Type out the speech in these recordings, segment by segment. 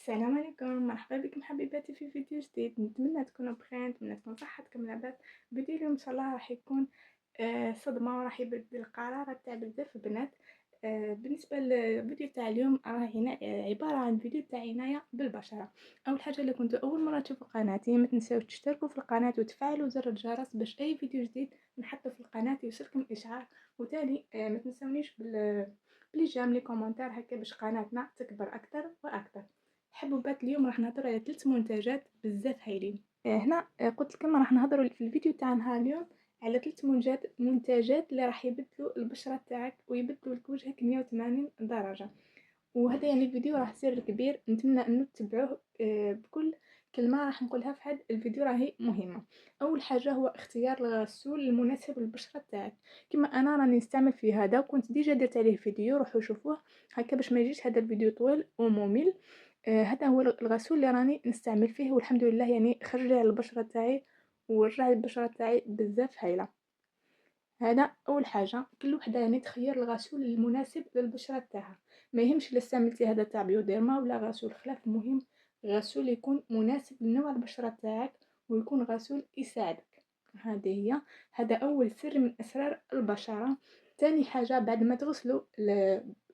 السلام عليكم، مرحبا بكم حبيباتي في فيديو جديد. نتمنى تكونوا بخير، نتمنى تكون صحتكم لاباس. فيديو اليوم ان شاء الله راح يكون صدمه، وراح يبدل القرارات تاع بزاف بنات. بالنسبه للفيديو تاع اليوم راه عباره عن فيديو تاع عنايه بالبشره. اول حاجه، اللي كنتوا اول مره تشوفوا قناتي ما تنساوش تشتركوا في القناه وتفعلوا زر الجرس باش اي فيديو جديد نحطه في القناه يوصلكم اشعار. وتالي ما تنسونيش بلي جام لي كومونتير هكا باش قناتنا تكبر اكثر واكثر. حبوبات اليوم راح نهضر على 3 منتجات بزاف هايلين. هنا قلت لكم راح نهضروا في الفيديو تاعنا اليوم على 3 منتجات اللي راح يبدلوا البشره تاعك ويبدلوا لك وجهك 180 درجه. وهذا يعني الفيديو راح يصير كبير، نتمنى انه تتبعوه بكل كلمه راح نقولها في هذا الفيديو راهي مهمه. اول حاجه هو اختيار الغسول المناسب للبشره تاعك. كما انا راني نستعمل في هذا وكنت ديجا درت عليه فيديو، روحوا شوفوه هكا باش ما يجيش هذا الفيديو طويل وممل. هذا هو الغسول اللي راني نستعمل فيه، والحمد لله يعني خرج لي على البشره تاعي ورجع البشره تاعي بزاف هايله. هذا اول حاجه، كل وحده يعني تخير الغسول المناسب للبشره تاعها. ما يهمش الا استعملتي هذا تاع بيوديرما ولا غسول خلاف، المهم غسول يكون مناسب لنوع البشره تاعك ويكون غسول يساعدك. هذه هي، هذا اول سر من اسرار البشره. تاني حاجه، بعد ما تغسلوا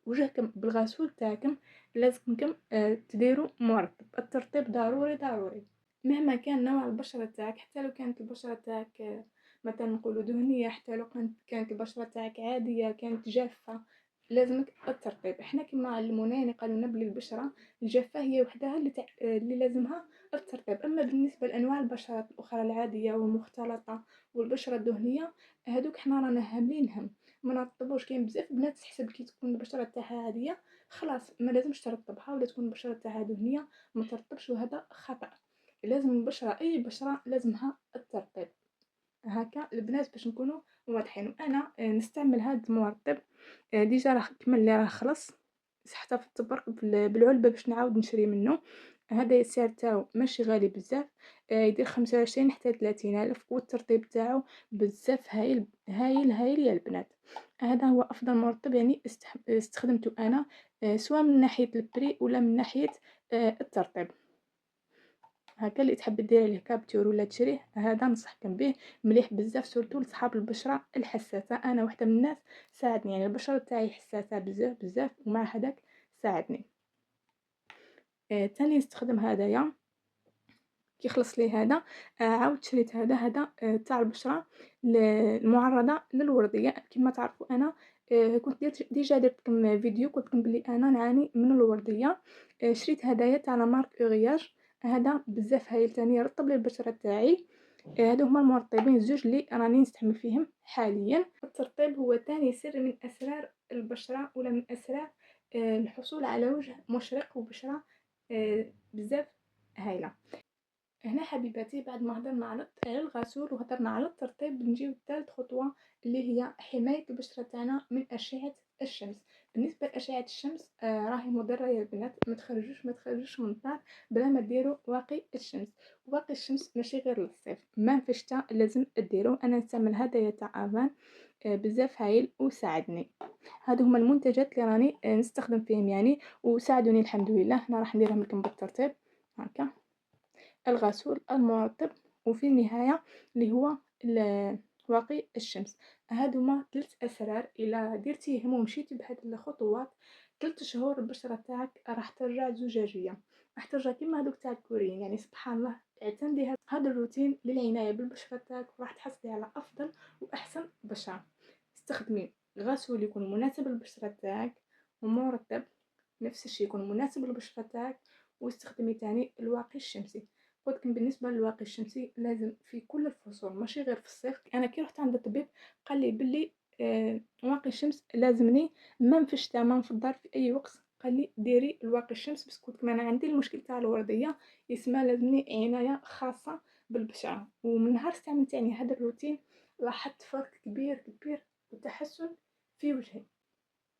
وجهكم بالغسول تاعكم لازمكم تديروا مرطب. الترطيب ضروري ضروري مهما كان نوع البشره تاعك. حتى لو كانت البشره تاعك مثلا نقولوا دهنيه، حتى لو كانت البشره تاعك عاديه كانت جافه، لازمك الترطيب. احنا كما علمونا يعني قالوا لنا بلي البشره الجافه هي وحدها اللي لازمها الترطيب. اما بالنسبه لانواع البشرات الاخرى العاديه والمختلطه والبشره الدهنيه، هذوك حنا رانا هاملينهم ما نرطبوش. كاين بزاف بنات تحسب كي تكون البشره تاعها عاديه خلاص ما لازمش ترطبها، ولا تكون البشره تاعها دهنيه ما ترطبش، وهذا خطا. لازم البشره، اي بشره لازمها الترطيب. هكا البنات باش نكونوا واضحين. وانا نستعمل هذا المرطب. ديجا راه كمل لي راه خلص، حتى في التبرك بالعلبه باش نعاود نشري منه. هذا السعر تاعو ماشي غالي بزاف، يدير 25 حتى 30 الف، والترطيب تاعو بزاف هايل هايل هايل يا البنات. هذا هو افضل مرطب يعني استخدمته انا، سواء من ناحيه البري ولا من ناحيه الترطيب. هكا اللي تحب دير عليه كابتور ولا تشريه، هذا ننصحكم به، مليح بزاف سورتو لصحاب البشره الحساسه. انا واحده من الناس ساعدني، يعني البشره تاعي حساسه بزاف بزاف، ومع هذاك ساعدني. تاني نستخدم هدايا كي خلص لي هذا. عاود شريت هذا تاع البشره المعرضه للورديه. كما تعرفوا انا كنت ديجا درت لكم فيديو قلت لكم بلي انا نعاني من الورديه. شريت هدايا تاع لا مارك اورياج، هذا بزاف هايل تاني يرطب لي البشره تاعي. هادو هما المرطبين الزوج اللي راني نستعمل فيهم حاليا. الترطيب هو تاني سر من اسرار البشره، ولا من اسرار الحصول على وجه مشرق وبشره بزاف هايله. هنا حبيباتي بعد ما هضرنا على الغسول وهضرنا على الترطيب، نجيو لثالث خطوه اللي هي حمايه البشره تاعنا من اشعه الشمس. بالنسبه لاشعه الشمس راهي مضره يا البنات، ما تخرجوش من الدار بلا ما ديروا واقي الشمس. واقي الشمس ماشي غير للصيف، ما في الشتاء لازم ديروا. انا نستعمل هدايا تاع افان بزاف هايل وساعدني. هادو هما المنتجات اللي راني نستخدم فيهم يعني وساعدوني الحمد لله. انا راح نديرهم لكم بالترتيب هكا: الغسول، المرطب، وفي النهاية اللي هو واقي الشمس. هادوما 3 أسرار إلا درتيهم ومشيتي بهاد الخطوات 3 شهور البشرة تاعك راح ترجع زجاجية، راح ترجع كيما هادوك تاع الكوريين. يعني سبحان الله، اعتمدي هذا الروتين للعناية بالبشرة تاعك وراح تحصلي على أفضل وأحسن بشرة. استخدمي غسول يكون مناسب للبشرة تاعك، ومرطب نفس الشيء يكون مناسب للبشرة تاعك، واستخدمي تاني الواقي الشمسي. قلت بالنسبه للواقي الشمسي لازم في كل الفصول ماشي غير في الصيف. انا كي رحت عند الطبيب قال لي بلي واقي الشمس لازمني ما في الشتاء ما في الدار في اي وقت. قال لي ديري الواقي الشمس، بس قلت انا عندي المشكل تاع الورديه يسمى لازمني عنايه خاصه بالبشره. ومن نهار استعملت يعني هذا الروتين لاحظت فرق كبير كبير وتحسن في وجهي.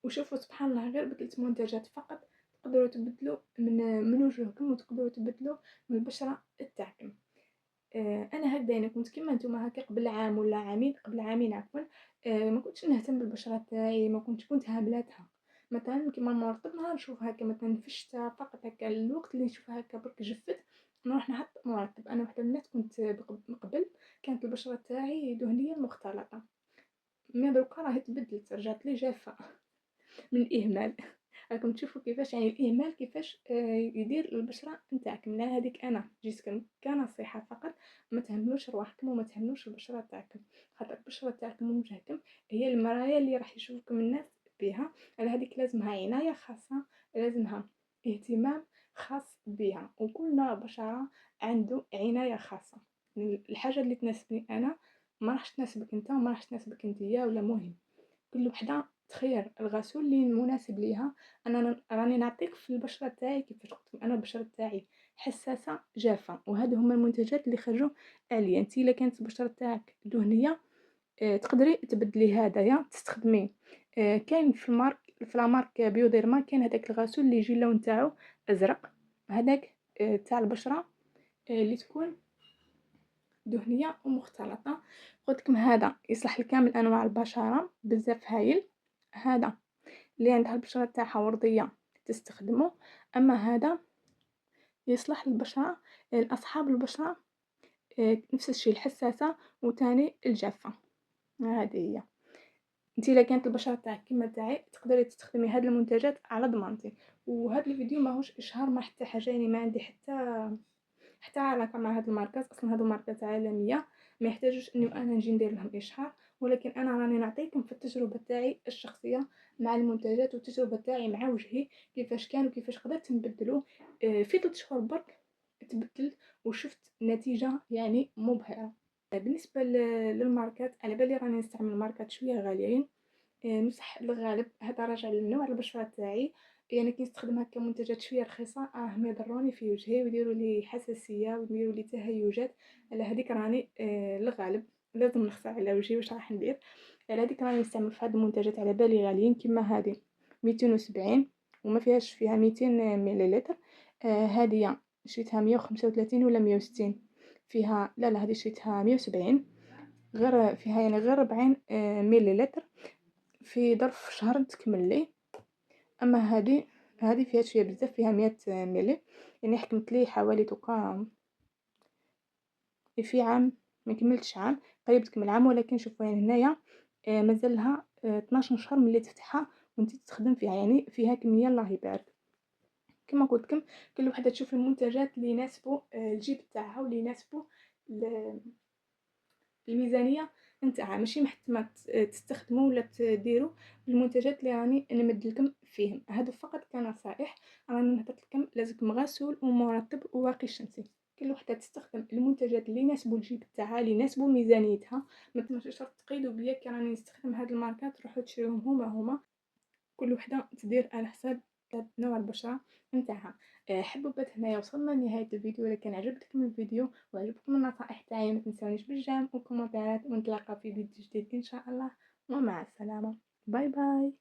وشوفوا سبحان الله، غير ب3 منتجات فقط تقدروا تبدلوا من وجهكم، وتقدروا تبدلوا من البشره تاعكم. انا هكذا يعني كنت كيما نتوما هكا قبل عام ولا عامين، قبل عامين عفوا. ما كنتش نهتم بالبشره تاعي، ما كنت هاملاتها. مثلا كيما المرطب نهار نشوف هكا مثلا في الشتا فقط هكا الوقت اللي نشوفها هكا برك جفت نروح نحط مرطب. انا وحده من الناس كنت من قبل كانت البشره تاعي دهنيه مختلطه، مي دروكا راهي تبدلت رجعت لي جافه من الإهمال. راكم تشوفوا كيفاش يعني الإهمال كيفاش يدير البشرة نتاعكم. لا هذيك أنا جيتكم كنصيحة فقط، ما تهملوش رواحكم وما تهملوش البشرة تاعكم، خاطر البشرة تاعكم ووجهكم هي المرايا اللي راح يشوفكم الناس بها. على هذيك لازمها عناية خاصة، لازمها اهتمام خاص بها، وكل نوع بشرة عنده عناية خاصة. الحاجة اللي تناسبني أنا ما راحش تناسبك انت وما راحش تناسبك انتيا، ولا مهم. كل وحده تخير الغسول اللي مناسب ليها. انا راني نعطيك في البشره تاعي كيفاش قلت انا البشره تاعي حساسه جافه، وهذو هما المنتجات اللي خرجوا عليا. انت الا كانت البشره تاعك دهنيه تقدري تبدلي هدايا تستخدميه. كاين في لامارك بيوديرما كاين هذاك الغسول اللي يجي اللون تاعو ازرق، هذاك تاع البشره اللي تكون دهنيه ومختلطه. قلتلكم هذا يصلح لكامل انواع البشره بزاف هايل. هذا اللي عندها البشره تاعها ورديه تستخدمه، اما هذا يصلح للبشره الاصحاب البشره نفس الشيء الحساسه وتاني الجافه. هذه هي. انتي الا كانت البشره تاعك كيما تاعي تقدري تستخدمي هاد المنتجات على ضمانتي. وهذا الفيديو ماهوش اشهار ما حتى حاجه، يعني ما عندي حتى علاقه مع هاد الماركات اصلا. هادو ماركات عالميه ما يحتاجوش انه انا نجي ندير لهم اشهار، ولكن انا راني نعطيكم في التجربه تاعي الشخصيه مع المنتجات والتجربه تاعي مع وجهي كيفاش كان وكيفاش قدرت نبدلو. في 3 شهور برك تبدلت وشفت نتيجه يعني مبهره. بالنسبه للماركات على بالي راني نستعمل ماركات شويه غاليين. نصح الغالب هذا راجع للنوع البشرة تاعي، يعني كنستخدم هكا منتجات شويه رخيصه ما يضروني في وجهي ويديروا لي حساسيه ويديروا لي تهيجات. على هذيك راني الغالب لازم نخفى على وجهي واش راح ندير. على هذيك راني نستعمل في هاد المنتجات على بالي غاليين، كيما هذه 270 وما فيها 200 مليلتر. هذه شريتها 135 ولا 160 فيها. لا هذه شريتها 170 غير فيها يعني غير 40 مليلتر في ظرف شهر تكمل لي. اما هذه فيها شويه بزاف فيها 100 ملي، يعني حكمت لي حوالي توقع في عام ما كملتش عام، قريب تكمل عام. ولكن شوفوا يعني هنايا مازال لها 12 شهر ملي تفتحها وانت تستخدم فيها، يعني فيها كميه الله يبارك. كما قلت لكم كل وحده تشوف المنتجات اللي يناسبوا الجيب تاعها واللي يناسبوا الميزانيه نتاعها. ماشي محتمه تستخدموا ولا تديروا المنتجات اللي راني نمد لكم فيهم. هادو فقط كنصائح راني نهبط لكم. لازمكم غسول ومرطب وواقي شمسي. كل وحده تستخدم المنتجات اللي يناسبوا الجيب تاعها اللي يناسبوا ميزانيتها. ما تمشي شرط تقيدوا بيا كي راني نستخدم هاد الماركات تروحوا تشريوهم هما. كل وحده تدير على حساب نوع البشره نتاعها. حبوبات هنايا وصلنا لنهايه الفيديو. اذا كان عجبكم الفيديو وعجبكم النصائح تاعي ما تنسونيش بالجيم والكومنتات، ونتلاقى في فيديو جديد ان شاء الله. ومع السلامه. باي باي.